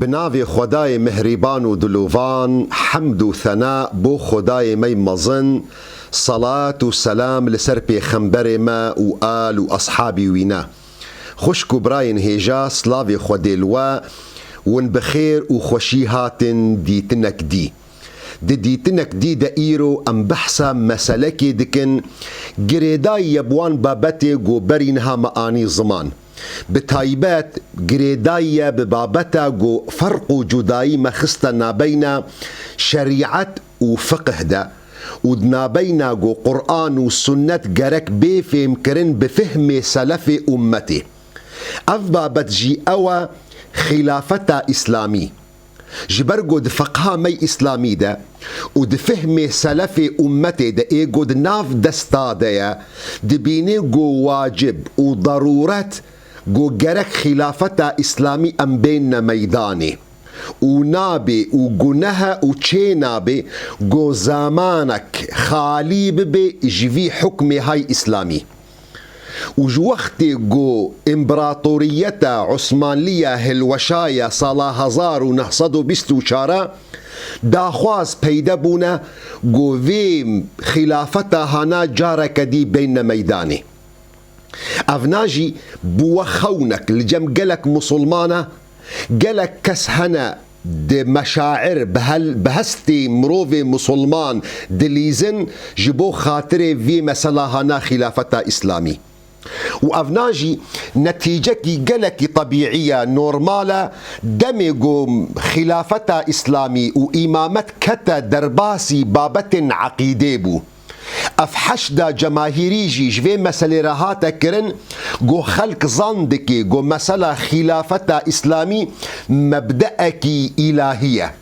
بناوی خدای مهربان و دلوان، حمد و ثناء بو خدای می مزن، صلاة و سلام لسر پیغمبر ما و آل و اصحابی وینا. خوشک و براین هیجا سلاوی خودیلوا ون بخیر و خوشی هاتن دیتنک دی. دیتنک دی دا ایرو ام بحثا مسلکی دکن گریدای یبوان بابت گوبرینها معانی زمان. بتایبت گریدای ببابتا گو فرق و جدایی مخستا نابینا شریعت و فقه دا و نابینا گو قرآن و سنت گرک بفهم کرن بفهم سلف امتی. اف بابت جی اوا خلافتا اسلامی جبرگو د فقها می اسلامی ده و د فهم سلف امتی ده ایگو د ناف دستا ده ده بینه گو واجب و ضرورت گو گرک خلافتا اسلامی ام بین میدانی و نابی و گناه و چه نابی گو زمانک خالی ببی جوی حکم های اسلامی و جو وقت گو امبراطوریتا عثمانلیه هلوشایه سالا 1924 داخواز پیدا بونه گو ویم خلافتا هانا جارک دی بین میدانی افناجی بو خونك لجم قلك مسلمانة قلك كسهنا د مشاعر بهستي مروفي مسلمان دليزن جبو خاطري في مسلاهنا خلافتا إسلامي وأفناجي نتيجة قلك طبيعية نورمالة دمجو خلافتا إسلامي وإمامت كتا درباسي بابت عقيدة بو افحشدا جماهيري جي جوي مسألة راهاتا كرن جو خلق زاندكي جو مسألة خلافتا اسلامي مبدأكي الهية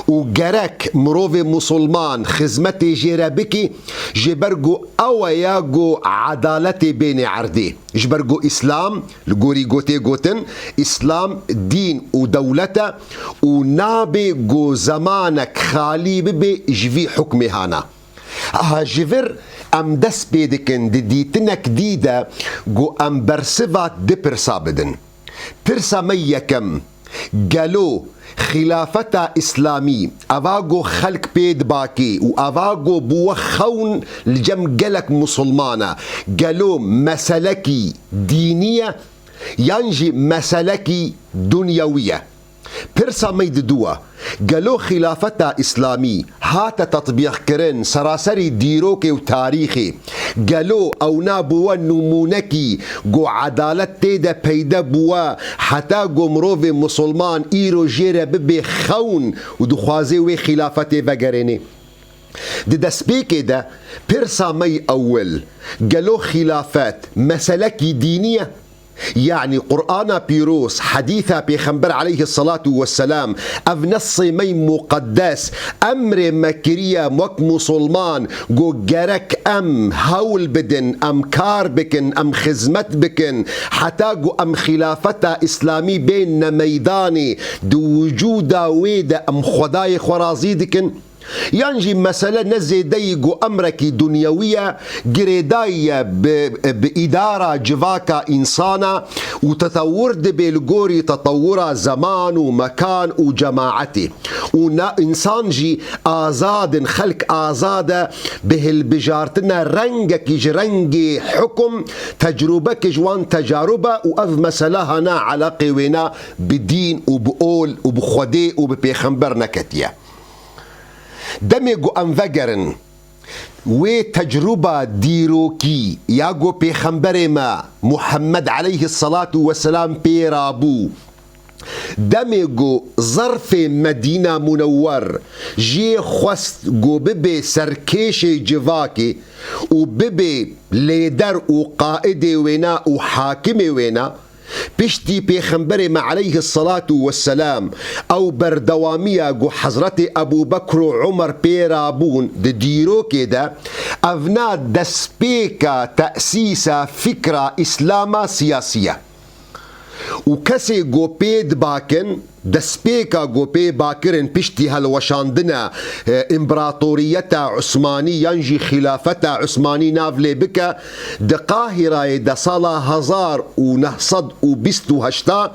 وجرك مروفي مسلمان خزمتي جيرابكي جبرجو او ياجو عدالتي بين عردي جبرجو اسلام الجوري جوتي جوتن اسلام دين ودولته ونابي جو زمانك خالي ببي جوي حكمي هانا هاجفر ام دس بيدكن ديتنك ديدا جو ام برسفات دي برسا بدن برسا ميكم قالو خلافتا اسلامي افاغو خلق بيد باكي و افاغو بوخون لجم قلك مسلمانا قالو مسلكي دينية ينجي مسلكي دنيوية برسا ميد دوا قالو خلافتا اسلامي هاتا تطبيق كرن سراسري ديروكي وتاريخي قالو او نابوا نمونكي جو عدالت تيدا بيدا بوا حتى جو مروفي مسلمان ايرو جيرا ببي خون ودخوازي وي خلافتي فقريني دي دسبيكي دا برسا مي اول قالو خلافات مسلكي دينية يعني قرآن بيروس حديثة بيخنبر عليه الصلاة والسلام أف نصي مي مقدس أمر مكرية موك مسلمان جو جرك أم هول بدن أم كار بكن أم خزمت بكن حتى جو أم خلافتا إسلامي بين ميداني دو وجودا ويدا أم خداي خرازيدكن ينجي مسألة نزي ديقو أمركي دنيوية قريداية بإدارة جواكا إنسانا وتطور بالقوري تطورا زمان ومكان وجماعتي إنسان جي آزاد خلق آزادة بهالبجارتنا رنجك جرنجي حكم تجربك جوان تجاربة وأذ مسألة هنا علاقة وينا بدين وبقول وبخدي وببيخنبر نكتيا دميقو انفجرن وتجربة ديروكي ياغو بيخنبر ما محمد عليه الصلاة والسلام بيرابو دميقو ظرف مدينة منور جي خست جو ببي سركيشي جواكي وببي ليدر وقائدي وينا وحاكمي وينا بشتي بيخنبري ما عليه الصلاة والسلام أو بردوامية جو حضرت أبو بكر وعمر بيرابون ديرو كده أفنا دسبيكا تأسيس فكرة إسلاما سياسية وكسي جو بيد باكن دسبيكا جو بي باكرن بشتي هالوشاندنا امبراطوريتا عثماني ينجي خلافتا عثماني نافلي بك دقاهرة دصالة هزار ونهصد وبستو هشتا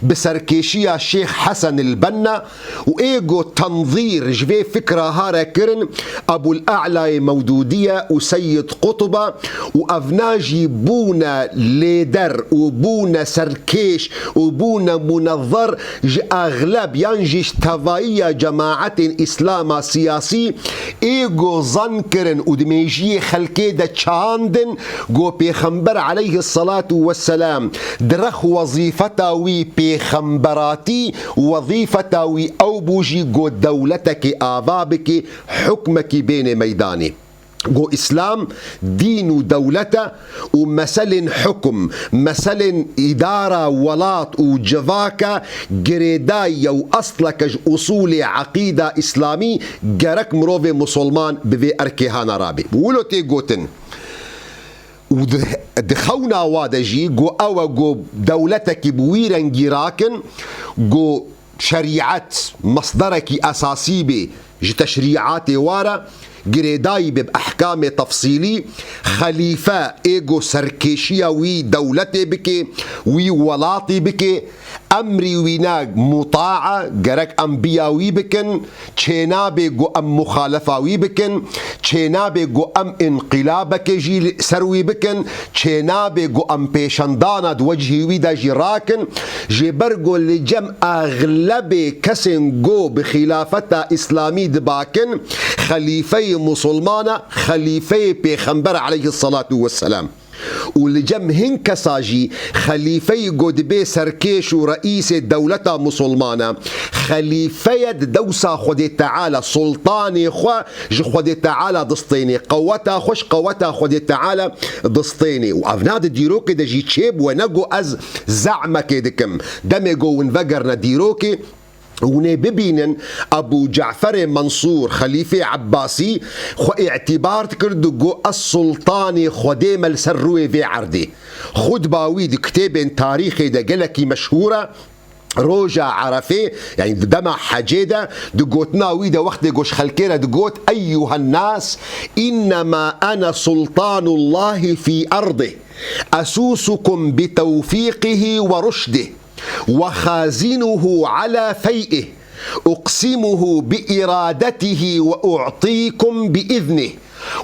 بسركيشيا الشيخ حسن البنا وإيجو تنظير جفي فكرة هارا كرن أبو الأعلى مودودية وسيد قطبة وأفناجي بونا ليدر وبونا سركيش وبونا منظر أغلب ينجيش تفاية جماعة إسلام سياسي إيجو ظنكرن ودميجي خلقي دا تشاندن جو بيخمبر عليه الصلاة والسلام درخ وظيفتاوي بيخمبراتي وظيفتاوي أوبوجي جو دولتك آبابك حكمك بين ميداني جو إسلام دين ودولته ومثل حكم مثل إدارة ولاط وجفاكة جريداية وأصلك أصول عقيدة إسلامي جرك مروفي مسلمان بذي أركيهانا رابي ولو تيجوتن ودخونا وادجي جو أو جو دولتك بويرن جراكن جو شريعة مصدرك أساسي بي تشريعات وارا جريداي بأحكام تفصيلي خليفة إيجو سركيشيا وي دولتي بكي وي ولاطي بكي أمري ويناق مطاعة جرك أنبياوي بكن تشينابي جو أم مخالفاوي بكن تشينابي جو أم انقلابك جي سروي بكن تشينابي جو أم بيشندانا دوجهي ويدا جراكن جبرجو لجم أغلب كسن جو بخلافة إسلامي دباكن خليفي مسلمانة خليفي بيخنبر عليه الصلاة والسلام ولجم هنكساجي خليفي قدبي سركيش ورئيس دولة مسلمانة خليفي دوسا خدي تعالى سلطاني خوا خدي تعالى دسطيني قوتا خوش قوتا خدي تعالى دسطيني وأفناد ديروكي دا جي تشيب ونقو أز زعمك دكم دميقو ونفقرنا ديروكي ونببينن أبو جعفر منصور خليفة عباسي خو اعتبار تكردو جو السلطاني خديم السروي في عردي خد باويد كتاب تاريخي دا قلكي مشهورة روجا عرفي يعني دمع حجيدة دقوتنا ويدا وقت دقوش خلكينا دقوت أيها الناس إنما أنا سلطان الله في أرضه أسوسكم بتوفيقه ورشده وخازنه على فيئه أقسمه بإرادته وأعطيكم بإذنه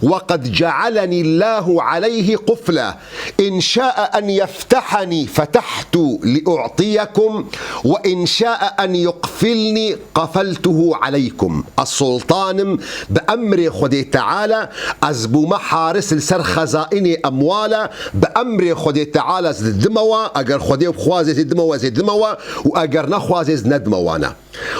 وقد جعلني الله عليه قفلا إن شاء أن يفتحني فتحت لأعطيكم وإن شاء أن يقفلني قفلته عليكم. السلطان بأمر خدي تعالى أزبو محارس السر خزائني أموالا بأمر خدي تعالى زد دموا أجر خدي بخوازي زد دموا زد دموا وأجر نخوازي زد دموانا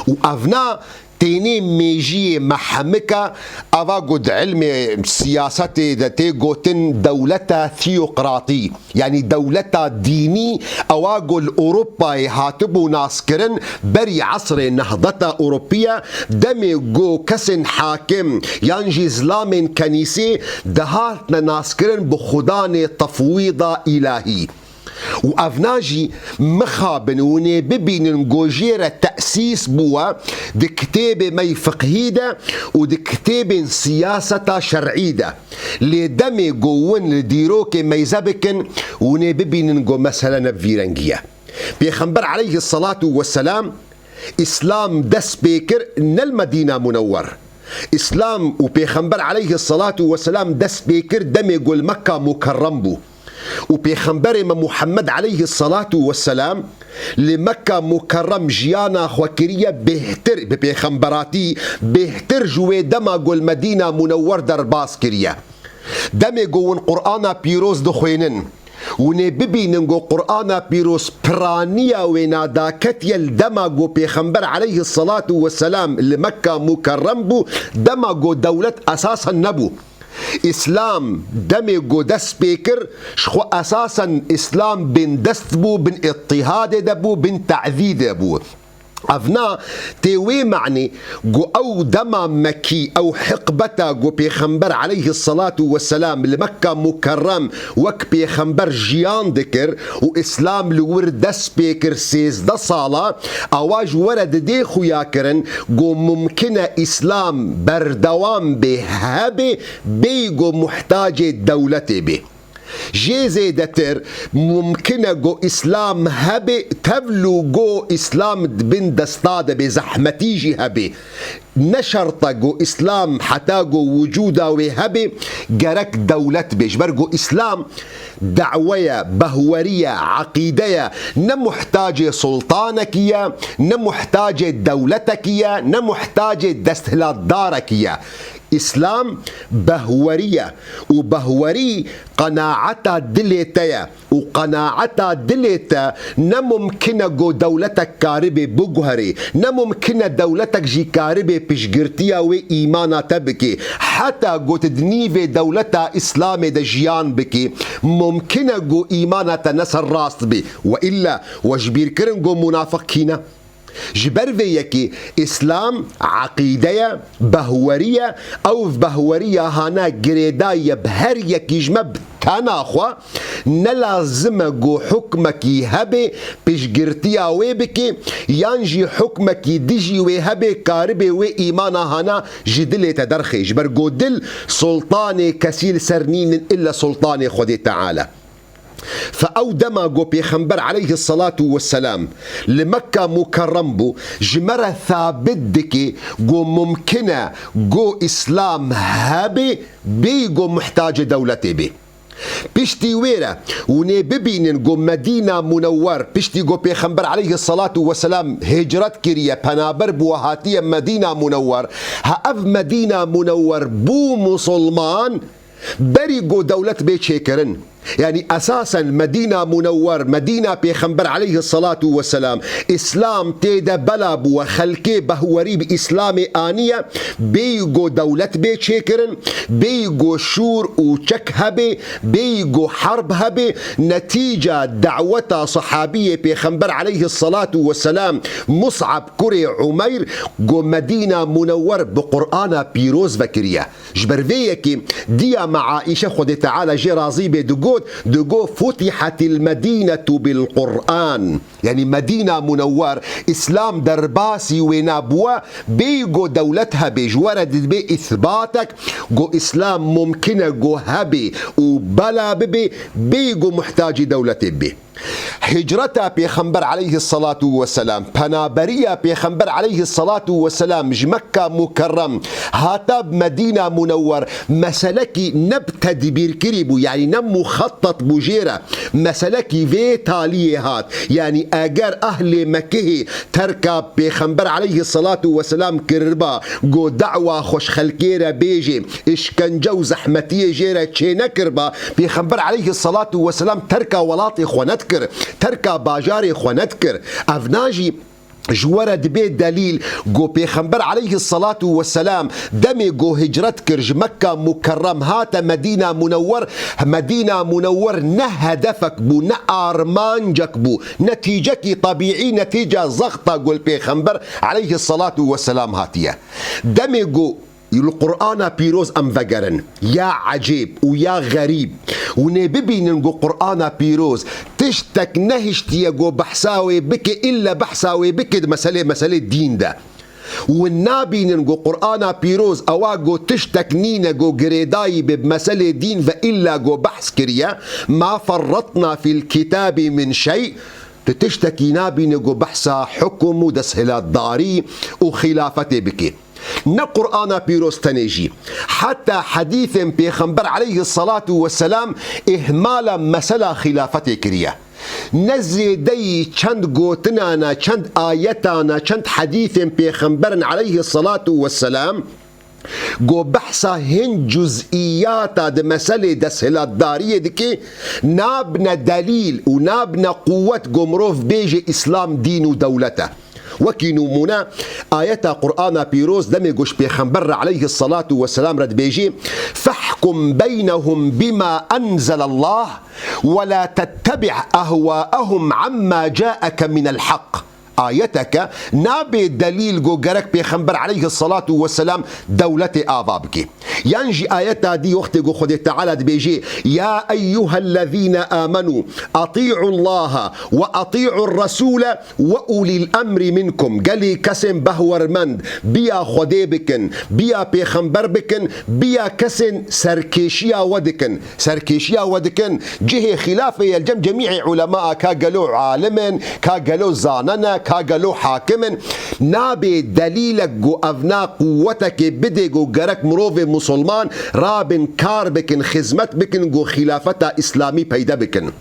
وأفنا تيني ميجي محمكة أفا قد علم سياسة دتي قوتن دولة ثيوقراطي يعني دولة ديني أوا قل أوروبا هاتبو ناسكرن بري عصر نهضة أوروبية دمي قو كسن حاكم ينجي زلام كنيسي دهاتنا ناسكرن بخدان تفويض إلهي وأفناجي مخابن ونببين جوجيرة تأسيس بوا دكتاب مي فقهيدة ودكتاب سياسة شرعيدة لدمي جوون لديروك ميزابكن ونببين جو مثلا فيرنجية بيخنبر عليه الصلاة والسلام إسلام دس بيكر إن المدينة منور إسلام وبيخنبر عليه الصلاة والسلام دس بيكر دمي جول مكة مكرم بو وبيخنبر محمد عليه الصلاة والسلام لمكة مكرم جيانا خوكرية بهتر ببيخنبراتي بهتر جوي دماغو المدينة منور درباس كريا دماغو قرآن بيروز دخوينن ونببيننغو قرآن بيروس برانيا ونادا كتيل دماغو بيخنبر عليه الصلاة والسلام لمكة مكرم بو دماغو دولة أساسا نبو إسلام دمي قدس بيكر شخو أساسا إسلام بن دست بو بن اضطهاد دبو بن تعذيد دبو افنا تيوي معني جو او دما مكي او حقبتا جو بيخنبر عليه الصلاة والسلام لمكة مكرم وك بيخنبر جيان ذكر واسلام لورد دس بيكر سيز دا صالة اواج ورد دي خوياكرن جو ممكنة اسلام بردوام بهابي بيجو محتاج دولتي به جيزي دتر ممكنة جو إسلام هبي تبلو جو إسلام بن دستاد بزحمتيجي هبي نشرط جو إسلام حتى جو وجودا وهبي جرك دولة بيجبر جو إسلام دعوية بهورية عقيدية نمحتاج سلطانك يا نمحتاج دولتك يا نمحتاج دستهلات دارك يا إسلام بهورية وبهوري قناعتا دليتا وقناعتا دليتا نممكن جو دولتك كاربي بجهري نممكن دولتك جي كاربي بشجرتيا وإيمانا تبكي حتى جو تدنيفي دولتا إسلامي دجيان بكي ممكن جو إيمانا تنسر راست بي وإلا وجبير كرن جو منافقين جبر فيكي إسلام عقيدة بهورية أو بهورية هانا جريداية بهر يكي جمب تناخوا نلازم جو حكمك هبي بشجرتيا ويبكي ينجي حكمك ديجي وهبي كاربي وإيمانا هانا جدلي تدرخي جبر جو دل سلطاني كسيل سرنين إلا سلطاني خدي تعالى فأودما جو بيخنبر عليه الصلاة والسلام لمكة مكرم بو جمرة ثابت دكي جو ممكنة جو إسلام هابي بي جو محتاج دولتي بي بيشتي ويرا وني ببينن جو مدينة منور بيشتي جو بيخنبر عليه الصلاة والسلام هجرت كريا بنابر بوهاتية مدينة منور هاف مدينة منور بو مسلمان بري جو دولة بيت شيكرن يعني أساسا مدينة منور مدينة بيخنبر عليه الصلاة والسلام إسلام تيدا بلاب وخلقه بهوري بإسلام آنية بيجو دولة بيت شكرن بيجو شور وشك هبي بيجو حرب هبي نتيجة دعوة صحابية بيخنبر عليه الصلاة والسلام مصعب كري عمير جو مدينة منور بقرآن بيروز بكرية جبرفيكي ديا مع عائشة خد تعالى جي راضي دقو فتحت المدينة بالقرآن يعني مدينة منور إسلام درباسي ونابوة بيجو دولتها بجوارد بإثباتك جو إسلام ممكنة جو هبي وبلا ببي بيجو محتاج دولتي بي هجرتا بيخنبر عليه الصلاة والسلام بنابرية بيخنبر عليه الصلاة والسلام مكة مكرم هاتاب مدينة منور مسلكي نبتدي بيركريبو يعني نم مخطط بجيرة مسلكي في تالية هات يعني اگر اهل مكه تركب بيخنبر عليه الصلاة والسلام كربا جو دعوة خوش خلقيرة بيجي اشكنجو زحمتية جيرة چه نكربا بيخنبر عليه الصلاة والسلام تركا ولاطي خوانتكر تركا باجاري خوانتكر افناجي جوارة دبي دليل جو بيخنبر عليه الصلاة والسلام دمي جو هجرت كرج مكة مكرم هات مدينة منور نه هدفك بو نه أرمانجك بو نتيجك طبيعي نتيجة زغطة قول بيخنبر عليه الصلاة والسلام هاتية دمي جو القرآن بيروز أم فقرن يا عجيب ويا غريب ونببين نقول قرآن بيروز تشتك نهشتي جو بحساوي بك إلا بحساوي بك مسألة دين ده والنابي نقول قرآن بيروز أواجو تشتك نينا جو جريداي بمسألة دين فإلا جو بحث كريا ما فرطنا في الكتاب من شيء تشتكي نابي نقول بحثا حكم ودسهلات داري وخلافته بك نا قرآن بيروز تنجي حتى حديث بيخنبر عليه الصلاة والسلام إهمالا مسألة خلافته كريا نزي دي چند گوتنانا چند آيتانا چند حديث بيخنبر عليه الصلاة والسلام جو بحثا هن جزئياتا ده مسألة دسهلات دارية دكي نابنا دليل ونابنا قوة جمروف بيجي إسلام دين ودولته وكينو منا آيات قرآن بيروز دمي قوش بيخنبر عليه الصلاة والسلام رد بيجي فاحكم بينهم بما أنزل الله ولا تتبع أهواءهم عما جاءك من الحق آيتك نابي دليل جو جرك بيخنبر عليه الصلاة والسلام دولة آبابك. ينجي آيتها دي وقت جو خد تعالى بيجي يا أيها الذين آمنوا أطيعوا الله وأطيعوا الرسول وأولي الأمر منكم. قالي كسن بهور مند بيا خدي بكن بيا بيخنبر بكن بيا كسن سركيشيا ودكن سركيشيا ودكن جهة خلافة يلجم جميع علماء كاقلو عالم كاقلو زاننا كاقلو حاكم نابي دليلك جو أفنا قوتك بدي جو جرك مروف مسلمان رابن كار بكن خزمت بكن جو خلافة إسلامي بيدا بكن.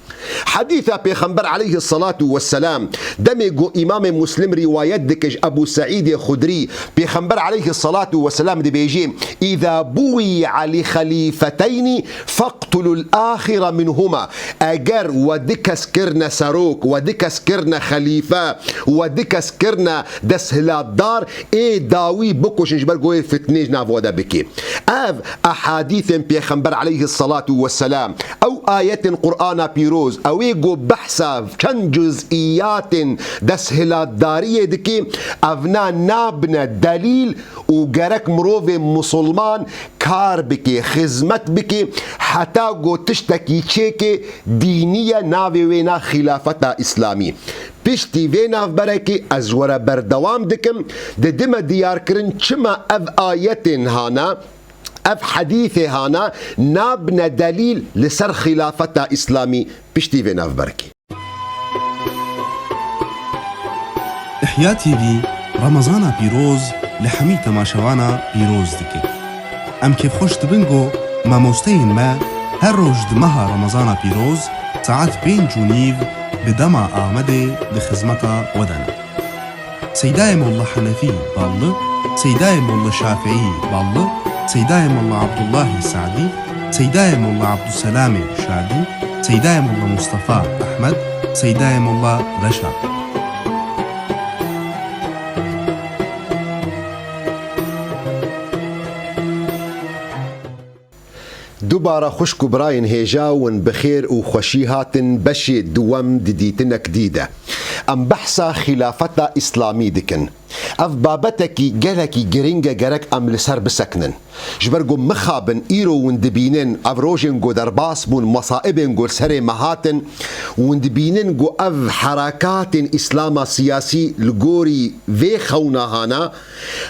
حديث بيخنبر عليه الصلاة والسلام دمي جو إمام مسلم رواية دكج أبو سعيد خدري بيخنبر عليه الصلاة والسلام دي بيجي إذا بويع لخليفتين فاقتلوا الآخر منهما. أجر ودكس كرنا سروك ودكس كرنا خليفة ودكس كرنا دسهلات دار إيه داوي بكوش نجبر جوي فتنيج نافودا بكي. أف أحاديث بيخنبر عليه الصلاة والسلام أو آيات قرآن بيروز أو يجو بحثا كان جزئيات دسهلات دارية دكي أفنا نابنا دليل وجرك مروف مسلمان كار بكي خزمت بكي حتى جو تشتكي تشيكي دينية ناوي وينا خلافة إسلامي بيشتي وينا بركي أزورا بردوام دكم دم ديار كرن چما أف آيات هانا أف حديث هانا نابنا دليل لسر خلافة إسلامي بيشتي وينا بركي. إحياء تي في رمضان بيروز لحمي تماشوانا بيروز دكي ام كيف خوش تبنجو ما موستين ما هر روج دمها رمضان بيروز ساعات بين جونيف بدما آمده لخزمتا ودنا سيداي مولا حنفي بالله سيداي مولا شافعي بالله سيداي مولا عبد الله السعدي سيداي مولا عبد السلام شادي سيداي مولا مصطفى أحمد سيداي مولا رشا. دوباره خوشكو براين هيجاون بخير وخوشي هاتن بشي دوام دديتنا جديدة ام بحثا خلافة اسلامي دكن اف بابتكي جلكي جرينجا جرك ام لسر بسكنن جبرجو مخابن ايرو وندبينن افروجن جو درباس بون مصائبن جو سري مهاتن وندبينن جو اف حركات اسلاما سياسي لغوري في خونا هانا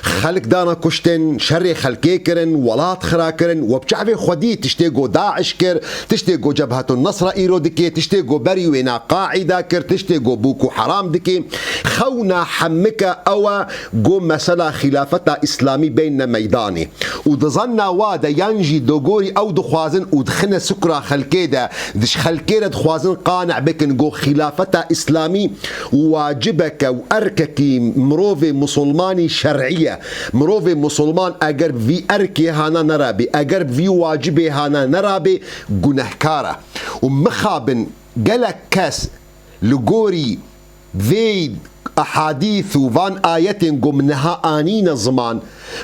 خلق دانا كشتن شر خلقي كرن ولات خراكرن وبشعبي خدي تشتي جو داعش كر تشتي جو جبهة النصر ايرو دكي تشتي جو بري وينا قاعدة كر تشتي جو بوكو حرام دكي خونا حمكة او جو مسألة خلافة إسلامي بين ميداني ودظنا وادا ينجي دوغوري أو دخوازن ودخنا سكرة خلكيدا دش خلكيدا دخوازن قانع بكن جو خلافة إسلامي واجبك وأركك مروفي مسلماني شرعية مروفي مسلمان أقرب في أركي هانا نرابي أقرب في واجبي هانا نرابي جنهكارة ومخابن قلق كاس لغوري فيد أحاديث وفان آيات قمنها آنين زمان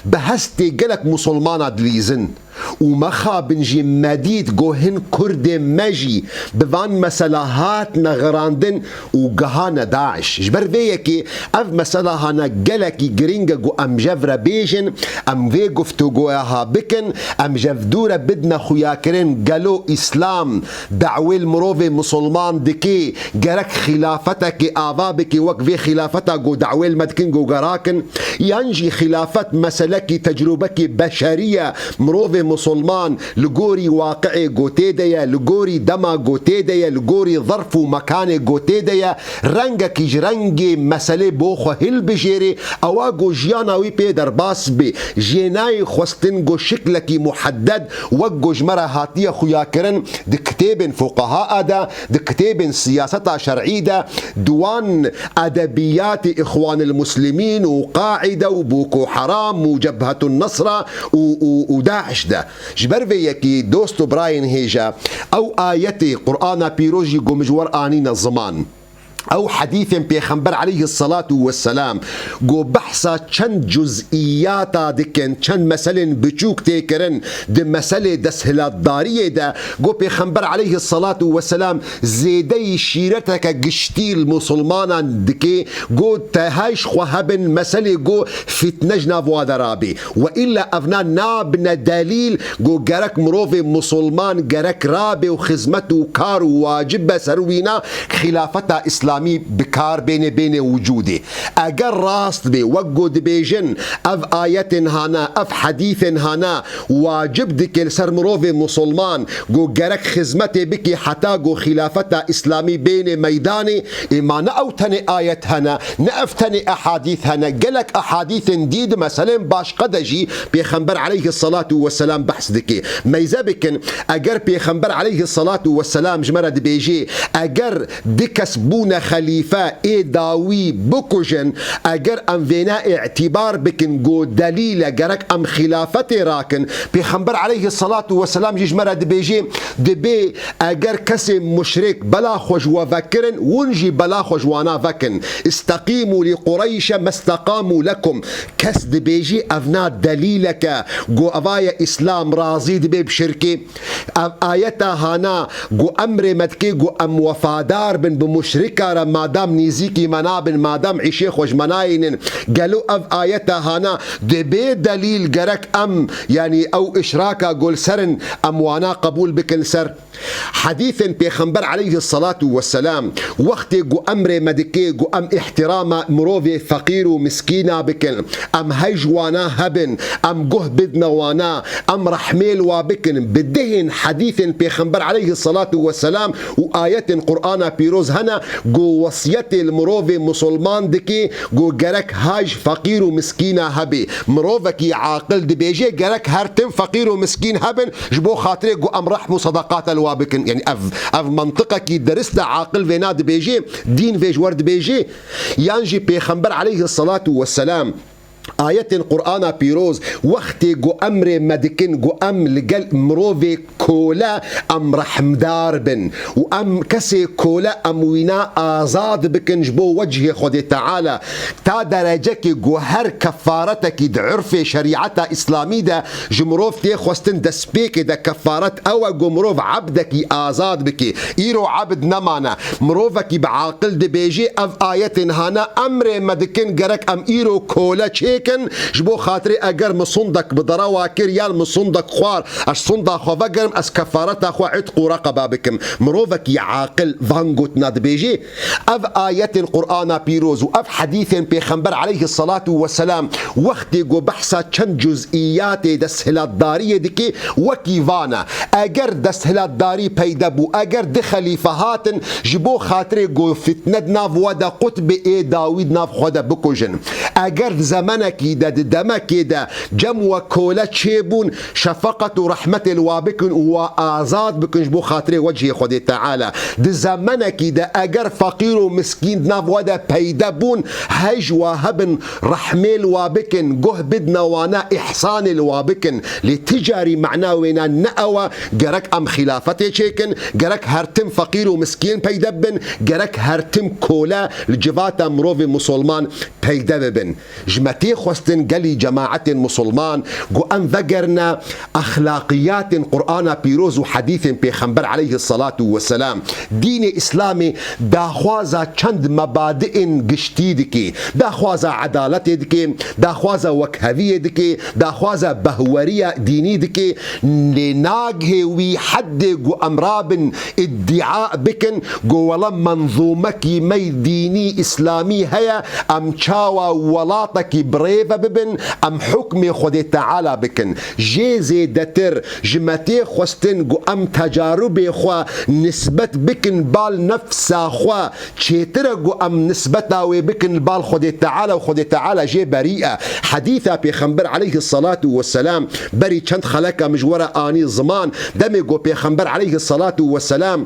بهستي قلك مسلمان دليزن ومخا بنجي مديد جوهن كرد مجي بفان مسلاهات نغراندن وقهانا داعش جبر فيكي اف مسلاهانا قلكي جرينجا جو ام جفرا بيجن ام في قفتو جوها بكن ام جفدورا بدنا خياكرين قالو اسلام دعوي المروفي مسلمان دكي جرك خلافتك آبابك وك في خلافتك جو دعوي المدكن جو جراكن ينجي خلافت مسلكي تجربك بشرية مروفي مسلمان لغوري واقعي قوتيديا لغوري دما قوتيديا لغوري ظرف ومكان قوتيديا رنگك جرنگي مسألة بوخو هل بجيري اواغو جياناوي بيدر باس بي جيناي خوستنگو شكلكي محدد وقو جمرا هاتية خياكرن دكتيبن فقهاء دا دكتيبن سياسة شرعي دا دوان أدبيات إخوان المسلمين وقاعدة وبوكو حرام وجبهة النصرة وداعش دا جبر فيكي دوستو براين هيجا او آياتي قرآن بيروجي جو مجور آنين الزمان او حديث بيخنبر عليه الصلاة والسلام جو بحثا چند جزئياتا دكن چند مسألة بچوك تيكرن دي مسألة دسهلات دارية دا جو بيخنبر عليه الصلاة والسلام زيدي شيرتك قشتي المسلمانا دكي جو تهايش خوهبن مسألة جو فتنجنا فوادرابي وإلا أفنا نابنا دليل جو جرك مروفي مسلمان جرك رابي وخزمته كار واجب سروينا خلافتا إسلامي بكار بين وجودي اگر راست بي وقود بيجن اف آيات هانا اف حديث هانا واجب ديك سرمروفي مسلمان جو جرك خزمتي بكي حتى جو خلافتا اسلامي بين ميداني اما نأوتني آيات هنا نأفتني احاديث هنا قلك احاديث ديد مثلا باش قدجي بيخنبر عليه الصلاة والسلام بحث دكي ميزابكن اگر بيخنبر عليه الصلاة والسلام جمرد بيجي اگر دكسبونا خليفة اي داوي بكوجن اگر ام فينا اعتبار بكن جو دليل جرك ام خلافتي راكن بيخنبر عليه الصلاة والسلام جيج مرد بيجي دبي اگر كسي مشرك بلا خوش وفكرن ونجي بلا خوش وانا فكن استقيموا لقريش ما استقاموا لكم كس دبيجي افنا دليلك جو افايا اسلام رازي دبي بشركي آيتا هانا جو امر مدكي جو ام وفادار بن بمشركة مادام نيزيكي منابن مادام عيشي خوش مناين قالوا اف آيتا هانا دبي دليل جرك ام يعني او اشراكا قول سرن ام وانا قبول بكن سر حديث بيخنبر عليه الصلاة والسلام وقت جو امر مدكي جو ام احترام مروفي فقير ومسكينة بكن ام هيجوانا هبن ام جه بدنا وانا ام رحميل وبكن بدهن حديث بيخنبر عليه الصلاة والسلام وآيات قرآن بيروز هنا جو وصية المروفي مسلمان دكي جو جرك هاج فقير ومسكينة هبي مروفكي عاقل دبيجي جرك هرتم فقير ومسكين هبن جبو خاطري جو ام رحمو صدقات الوابكن يعني اف منطقة كي درست عاقل فينا دبيجي دين فيج ورد بيجي يانجي بيخنبر عليه الصلاة والسلام آيات القرآن بيروز وقت جو أمر مدكن جو أم لقل مروفي كولا أم رحمدار بن وأم كسي كولا أم وينا آزاد بكن جبو وجه خد تعالى تا درجك جو هر كفارتك دعرف شريعتا إسلامي دا جمروف تي خوستن دسبيك دا كفارت أو جو مروف عبدك آزاد بكي إيرو عبد نمانا مروفك بعاقل دبيجي أف آيات هانا أمر مدكن جرك أم إيرو كولا كن جبو خاطري اگر مصندك بدروا كريال مصندك خوار اش صندا خو فقرم اس كفارتا خو عتق رقبه بكم مروفك يا عاقل فانغوت ناد بيجي اف ايات القران بيروز واف حديث بيخنبر عليه الصلاه والسلام وقت جو بحثا چند جزئيات دسهلات داريه دكي وكيفانا اگر دسهلات داري بيدبو اگر دخليفهات جبو خاطري جو فتندنا ودا قطب اي داوود ناف خدا بكوجن اگر زمانك دا دمك دا جم وكولا تشيبون شفقة ورحمة الوابكن وآزاد بكن جبو خاطري وجهي خدي تعالى دا زمانك دا اگر فقير ومسكين ناف ودا بيدبون هج وهبن رحمة الوابكن جه بدنا وانا إحسان الوابكن لتجاري معنا وينا نأوى جرك أم خلافتي شيكن جرك هرتم فقير ومسكين بيدبن جرك هرتم كولا لجفاتا مروفي مسلمان بيدبن جمتي خوستن قلي جماعة مسلمان جو أن ذكرنا أخلاقيات قرآن بيروز وحديث بيخنبر عليه الصلاة والسلام دين إسلامي داخوازا چند مبادئ قشتي دكي داخوازا عدالة دكي داخوازا وكهوية دكي داخوازا بهورية ديني دكي لناقه ويحد جو أمراب ادعاء بكن جو ولا منظومك مي ديني إسلامي هيا أم شاوى ولاتك بريفة ببن أم حكم خد تعالى بكن جيزي دتر جمتي خوستن جو أم تجارب خوا نسبت بكن بال نفسا خوا چيتر جو أم نسبتا وبكن بال خد تعالى وخد تعالى جي بريئة حديثة بيخنبر عليه الصلاة والسلام بري چند خلقة مجورة آني زمان دمي جو بيخنبر عليه الصلاة والسلام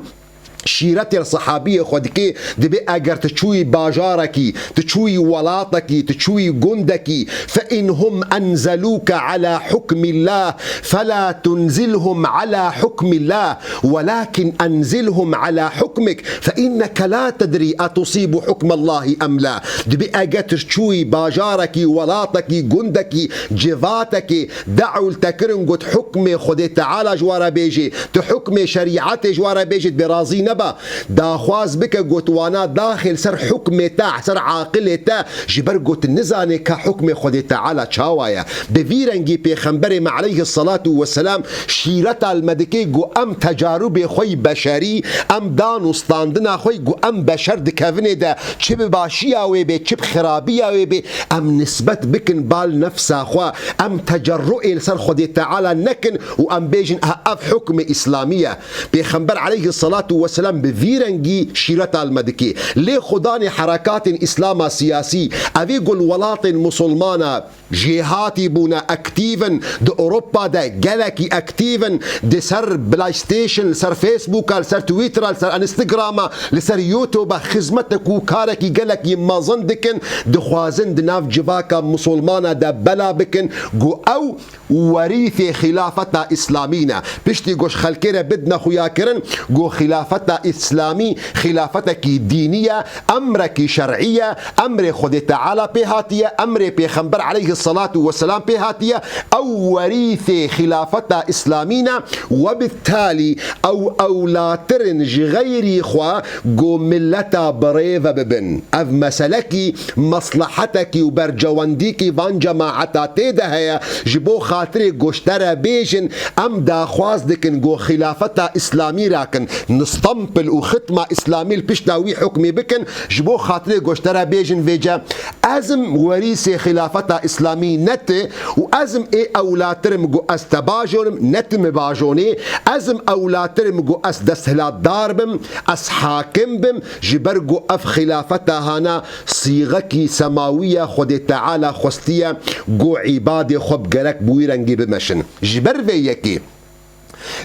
شيرتي الصحابية خودكي دبي اگر تشوي باجاركي تشوي ولاتكي تشوي جندكي فإنهم أنزلوك على حكم الله فلا تنزلهم على حكم الله ولكن أنزلهم على حكمك فإنك لا تدري أتصيب حكم الله أم لا. دبي اگر تشوي باجاركي ولاتكي جندكي جفاتكي دعوا التكرن قد حكم خود تعالى جوارا بيجي تحكم شريعت جوارا بيجي برازي نبا داخواز بك قوت وانا داخل سر حكم تا سر عاقل تا جبر قوت نزاني كحكم خود تعالى چاوايا بفيرنجي پیغمبر عليه الصلاة والسلام شيرتا المدكي قو ام تجارب خوي بشري ام دانستاندنا خوي قو ام بشر دكافني دا چه بباشيا ويبي چه بخرابيا ويبي ام نسبت بكن بال نفسا خوا ام تجرؤي لسر خود تعالى نكن وام بيجن اف حكم اسلامية پیغمبر عليه الصلاة والسلام بفيرنجي شيرتا المدكي لي خداني حركات اسلام سياسي اوي قل ولات مسلمانا جهاتي بونا اكتيفن دو اوروبا دا جالكي اكتيفن دي سر بلاي ستيشن سر فيسبوك سر تويتر سر انستغرام لسر يوتيوب خدمتك وكاركي جالكي ما زندكن دخوازن دناف جباكا مسلمانا دا بلا بكن جو او وريث خلافتنا اسلامينا بشتي قوش خلكينا بدنا خياكرن جو خلافتنا اسلامي خلافتك دينية امرك شرعية امر خود تعالى بهاتية امر پیغمبر عليه الصلاة والسلام بهاتية او وريث خلافتنا اسلامينا وبالتالي او اولاترنج غيري خوا جو ملتا بريفة ببن اف مسلكي مصلحتك وبرجوانديكي فان جماعتا تيدا هيا جبو خاطري قوشترى بيجن ام دا خواز دكن جو خلافتا اسلامي راكن نستمبل وختمة اسلامي البشتاوي حكمي بكن جبو خاطري قوشترى بيجن فيجا ازم وريسي خلافتا اسلامي نت وازم اي اولاترم جو استباجونم نت مباجوني ازم اولاترم جو اس دسهلات داربم اس حاكم بم جبرجو اف خلافتا هانا صيغكي سماوية خود تعالى خستية جو عبادي خب جرك بويرنجي بمشن جبر فيكي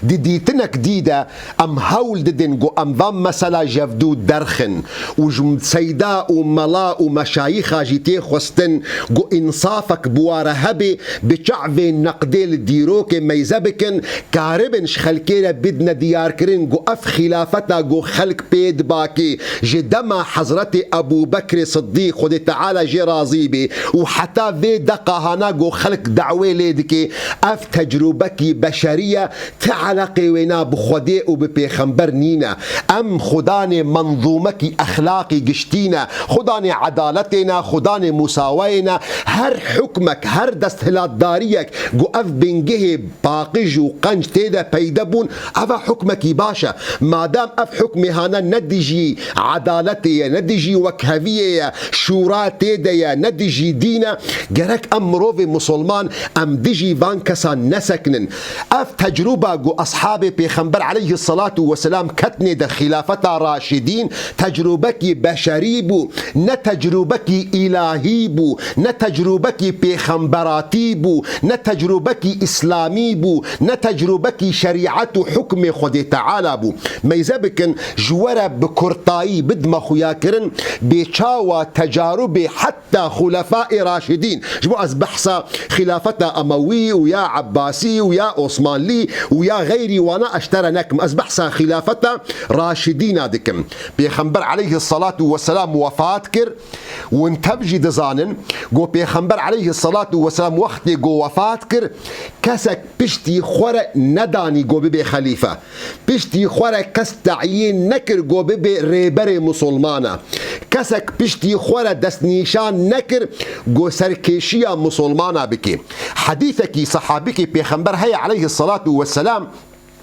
ديتنا جديدة ام هول ددن جو ام ضم مسلا جفدو درخن وجم سيدا وملا ومشايخة جيتي خستن جو انصافك بواره هبي بشعب نقديل ديروك ميزبكن كاربن شخلكينا بدنا ديار كرين جو اف خلافتا جو خلق بيد باكي جدما حضرتي ابو بكر صديق خد تعالى جي راضيبي وحتى في دقة هنا جو خلق دعوة ليدكي اف تجربكي بشرية تعلقي وينا بخدي وببيخمبر نينا ام خداني منظومكي اخلاقي قشتينا خداني عدالتنا خداني مساوينا هر حكمك هر دستهلات داريك جو اف بنجه باقج وقنج تيدا بيدبون افا حكمكي باشا ما دام اف حكمي هانا ندجي عدالتي ندجي وكهفية شورا تيدا ندجي دينا جرك ام روفي مسلمان ام دجي فانكسا نسكنن اف تجربة جو أصحابي بيخنبر عليه الصلاة والسلام كتني دا خلافة راشدين تجربك بشري بو نتجربك إلهي بو نتجربك بيخنبراتي بو نتجربك إسلامي بو نتجربك شريعة حكم خد تعالى بو ميزابكن جوارا بكرطاي بدما خياكرن بيشاوى تجارب حتى خلفاء راشدين جبو أزبحصة خلافة أموي ويا عباسي ويا عثماني ويا غيري وانا اشترى نكم أزبحصة خلافة راشدين دكم بيخنبر عليه الصلاة والسلام وفات كر وانتبجي دزانن جو بيخنبر عليه الصلاة والسلام وقت جو وفات كر كسك بشتي خورة نداني جو ببي خليفة بشتي خورة كستعيين نكر جو ببي ريبر مسلمانا كسك بشتي خورة دسنيشان نكر جو سركيشية مسلمانا بكي حديثك صحابك بيخنبر هي عليه الصلاة والسلام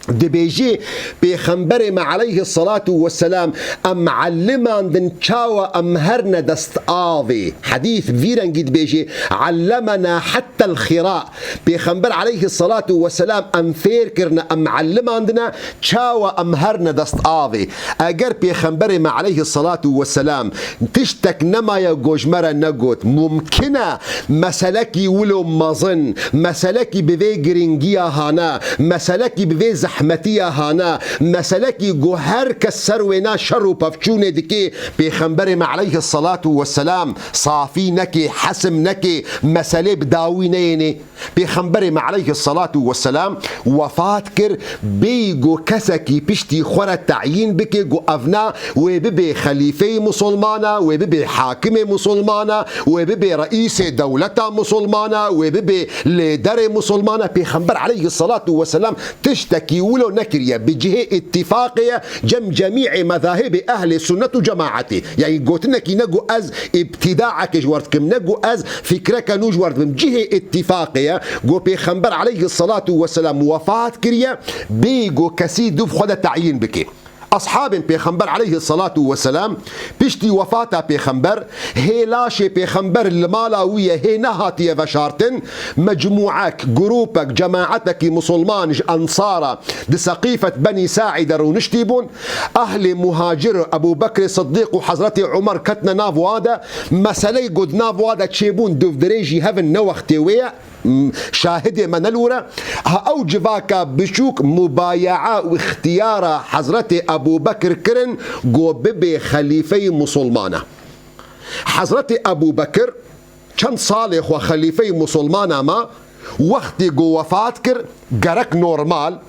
دبيجي بيخنبر عليه الصلاة والسلام أم علمان دن شاوى أم هرنا دست آذي حديث فيران جد بيجي علمنا حتى الخراء بيخنبر عليه الصلاة والسلام أم فيركرنا أم علمان دنا شاوى أم هرنا دست آذي أجر بيخنبر عليه الصلاة والسلام تشتك نما يا جوجمرة نجوت ممكنة مسلكي ولو مظن مسلكي بذي جرينجيا هانا مسلكي بذي رحمتية هانا مسلكي جو هر كسرونا شر بفچون دكي بيخنبر عليه الصلاة والسلام صافي نكي حسم نكي مسألة بداوينيني بيخنبر عليه الصلاة والسلام وفات كر بيجو كسكي بشتي خورة تعيين بكي جو أفنا وببي خليفة مسلمانة وببي حاكم مسلمانة وببي رئيس دولة مسلمانة وببي ليدر مسلمانة بيخنبر عليه الصلاة والسلام تشتكي ولو نكرية بجهة اتفاقية جميع مذاهب أهل السنة جماعتي يعني قلتنا كي نجو أز ابتداعك جورت كم نجو أز فكرك نجورت من جهة اتفاقية جو بيخنبر عليه الصلاة والسلام وفاة كرية بيجو كسي دوب خد تعيين بكي أصحاب بيخنبر عليه الصلاة والسلام بيشتي وفاة بيخنبر هيلاشي بيخنبر المالاوية هي نهاتي فشارتن مجموعك جروبك جماعتك مسلمان أنصارا دي سقيفة بني ساعدة ونشتيبون أهل مهاجر أبو بكر الصديق وحضرت عمر كتنا نافوادا مسالي قد نافوادا تشيبون دوف دريجي هفن نوختيوية شاهدة منالورة أوجباك بشوك مبايعة واختيار حضرت أبو بكر كرن جو ببي خليفة مسلمانة حضرت أبو بكر كان صالح وخليفة مسلمانة ما وقت جو وفاة كر جرك نورمال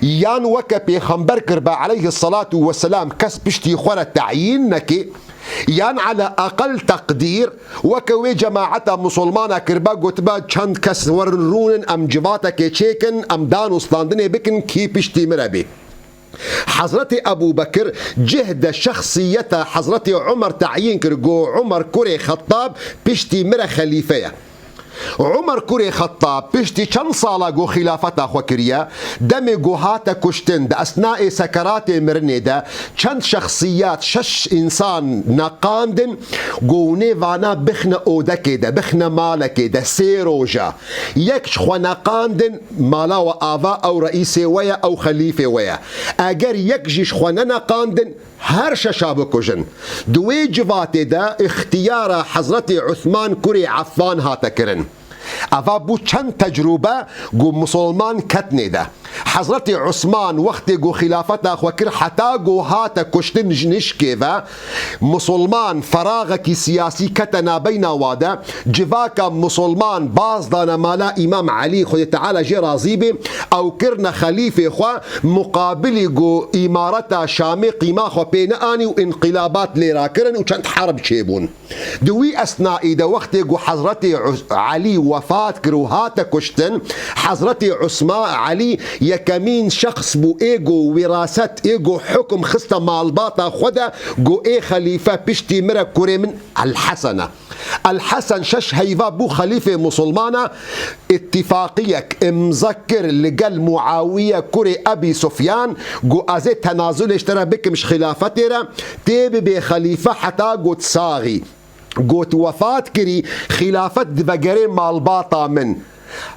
يان وكا بيخنبر كربا عليه الصلاة والسلام كس بشتي خورة تعيين نكي يان على أقل تقدير وكوي جماعة مسلمانة كربا قتبا چند كس وررون أم جواتا كيشيكن أم دانو سلاندني بكن كي بشتي مربي حضرت أبو بكر جهد شخصية حضرت عمر تعيين كرقو عمر كوري خطاب بشتي مر خليفة عمر كوري خطاب بشتي چند سالا جو خلافتا خوكريا دمي جو هاتا كشتن دا أثناء سكرات مرني دا چند شخصيات شش إنسان نقاندن جو نيفانا بخنا أودكي دا بخنا مالكي دا سيروجا يكش خو نقاندن مالا وآفا أو رئيسي ويا أو خليفة ويا أجر يكجيش خو نقاندن هر شابكو جن دوي جواتي دا اختيار حضرت عثمان كوري عفان هاتا كرن أفا بو چند تجربة جو مسلمان كتني دا حضرت عثمان وقت جو خلافتا خوكر حتى جو هاتا كشتن جنشكي فا مسلمان فراغك سياسي كتنا بين وادا جفاكا مسلمان باز دانا مالا إمام علي خد تعالى جي رازيبي أو كرنا خليفة خوا مقابل جو إمارتا شامي قيمة خوا بين آني وانقلابات ليراكرن وچند حرب شيبون دوي أثناء دا وقت جو حضرت علي وفاة كرو هاتا كشتن حضرت عثمان علي يكمين شخص بو ايجو وراثة ايجو حكم خسته مالباطا خدا جو اي خليفة بشتي مرا كوري من الحسن شش هيفا بو خليفة مسلمانة اتفاقيك مذكر لقل معاوية كوري أبي سفيان جو ازي تنازل اشترى بك مش خلافتي تيبي بخليفة حتى جو تصاغي قوت وفاة كري خلافة دفقرين مالباطا من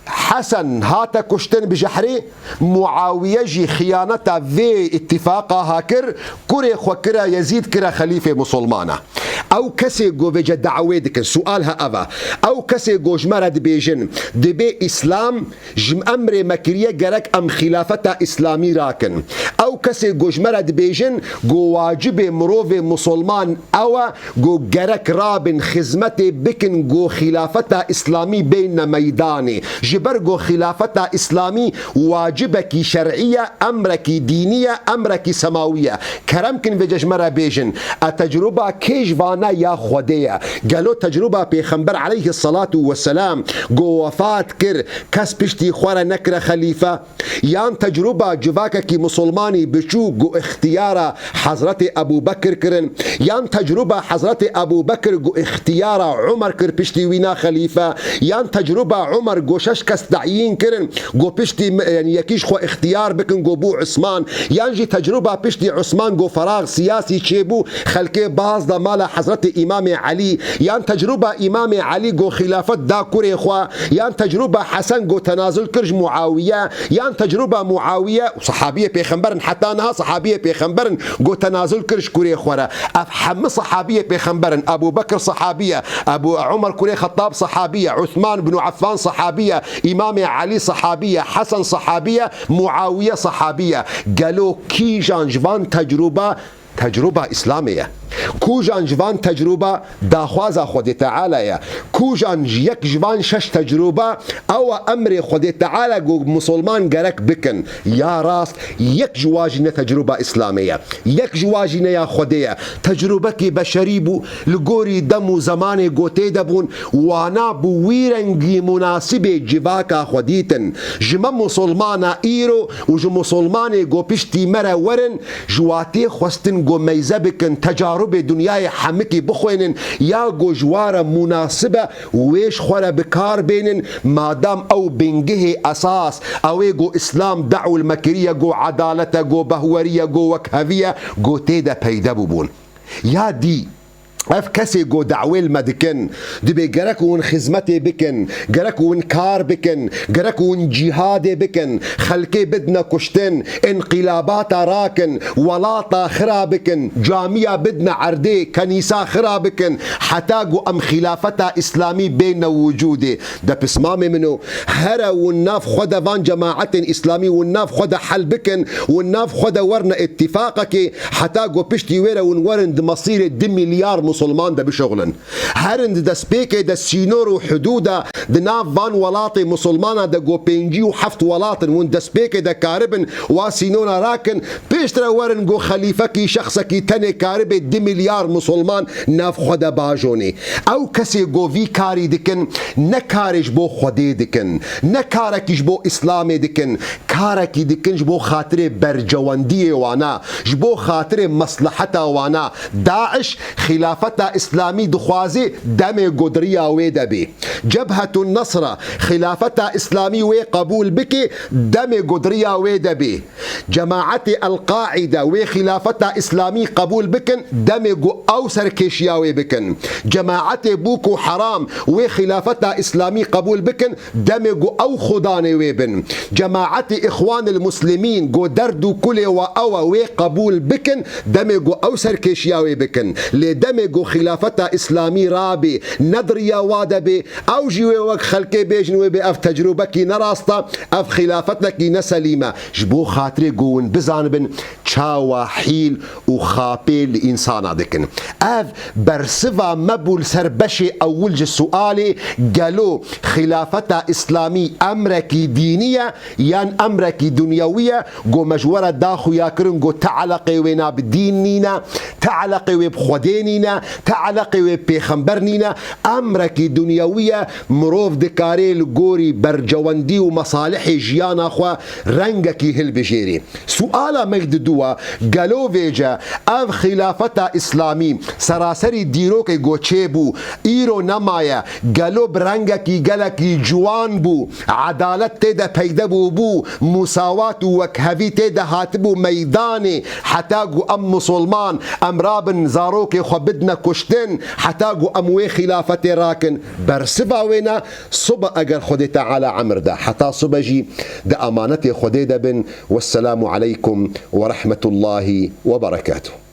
حسن هاتا كشتن بجحري معاوية جي خيانتا في اتفاقا هاكر كوري خوكرا يزيد كرا خليفة مسلمانة او كسي جو بيجا دعوة دكن سؤالها افا او كسي جو جمرة دبيجن دبي اسلام جم امر مكرية جرك ام خلافتا اسلامي راكن او كسي جو جمرة دبيجن جو واجب مروف مسلمان او جو جرك رابن خزمتي بكن جو خلافتا اسلامي بين ميداني جبرجو خلافة إسلامي واجبك شرعية أمرك دينية أمرك سماوية كرمكن في جمرة بيجن التجربة كيش فانا يا خودية قالوا تجربة بيخنبر عليه الصلاة والسلام جو وفاة كر كس بشتي خوارا نكرة خليفة يان تجربة جفاكك مسلماني بشو جو اختيار حضرت أبو بكر كرن يان تجربة حضرت أبو بكر جو اختيار عمر كر بشتي وينا خليفة يان تجربة عمر جو ششكس تعيين كرن جو بشتي يعني يكيش خو اختيار بكن جو بو عثمان ينجي تجربة بشتي عثمان جو فراغ سياسي تشيبو خلكي باز دا مالا حضرت إمام علي يان تجربة إمام علي جو خلافة دا كوري خوا يان تجربة حسن جو تنازل كرج معاوية يان تجربة معاوية صحابية بيخنبرن حتى انها صحابية بيخنبرن جو تنازل كرج كوري خورا أفحم صحابية بيخنبرن أبو بكر صحابية أبو عمر كوري خطاب صحابية عثمان بن عفان صحابية صحابية، إمام علي صحابية، حسن صحابية، معاوية صحابية. قالوا كي جان جوان تجربة إسلامية، كوجان جوان تجربة داخوازا خود تعالى، كوجان يك جوان شش تجربة أو أمر خود تعالى جو مسلمان جرك بكن يا راس يك جواجنا تجربة إسلامية، يك جواجنا يا خودية تجربة كي بشري بو لغوري دم زمان قوتي دبون وانا بويرنجي مناسبة جواكا خوديتن جمع مسلمانا إيرو وجو مسلماني جو بشتي مرا ورن جواتي خوستن جو ميزة بكن تجارب دنیای حمکی بخوینن یا گوجوار مناسبه ویش خوره بکار بینن مادام او بنگه اساس او گو اسلام دعو المکریه گو عدالته گو بهوریه گو وکهویه گو تیده پیدا ببون یا دی اف كسي جو دعوي المدكن دبي جركون خدمتي بكن جركون كار بكن جركون جهادي بكن خلكي بدنا كشتن انقلابات راكن ولاطة خرابكن جامية بدنا عردي كنيسة خرابكن حتى جو ام خلافتا اسلامي بين وجودي ده بسمامي منو هرا والناف خدا فان جماعة اسلامي والناف خدا حل بكن والناف خدا ورنا اتفاقك حتى جو بشتي ويرا ونورن مصير 2 مليار مسلمان ده بشغلن هرند ده سبيكي ده سينور وحدوده ده ناف فان ولاطي مسلمانه ده جو بينجي وحفت ولاطن وان ده سبيكي ده كاربن واسينونا راكن بيشترا ورن جو خليفكي شخصكي تاني كاربي 2 مليار مسلمان ناف خدا باجوني او كسي جو في كاري دكن نكارج بو خدي دكن نكاركيش بو اسلامي دكن كاركي دكن جبو خاطري برجوانديه وانا جبو خاطري مصلحته وانا داعش خلافة اسلامي دخوازي دم قدريا ويدبي جبهة النصر خلافة اسلامي وقبول بك دم قدريا ويدبي جماعة القاعدة وخلافة اسلامي قبول بكن دم اوسر كيشياوي بكن جماعة بوكو حرام وخلافة اسلامي قبول بكن دم او خداني ويبن جماعة اخوان المسلمين جو دردو كل واوا وقبول بكن دم اوسر كيشياوي بكن لدم خلافة اسلامي رابي ندريا وادبي او جيوي وك خلقي بيجنوي باف تجربكي نراستا اف خلافتك نسليمه جبو خاطري جون بزانبن تشاوا حيل وخابي الانسان دكن اف برسفا مبول سربشي اول السؤالي قالوا خلافة اسلامي امركي دينيه يان امركي دنيويه جو مجوره داخو ياكرن جو تعلقي وينا بدينينا تعلقي وبخدينينا تعلقي وبيخمبرنينا امركي دنيويه مروف دكاري لغوري برجواندي ومصالحي جيانا اخوا رنگكي هلبجيري سؤالا مجددوا قالوا فيجا اف خلافة اسلامي سراسري ديروكي غوچيبو ايرو نمايا قالوا برنگكي قالكي جوان بو عدالت تيدا پيدا بو مساوات وكهفي تيدا هاتبو ميداني حتى ام مسلمان امرابن زاروكي خبدنا كشتن حتى اموي خلافة راكن برسبا وينا صبا اگر خدي تعالى عمر ده حتى صبا جي ده امانتي خدي ده بن والسلام عليكم ورحمة الله وبركاته.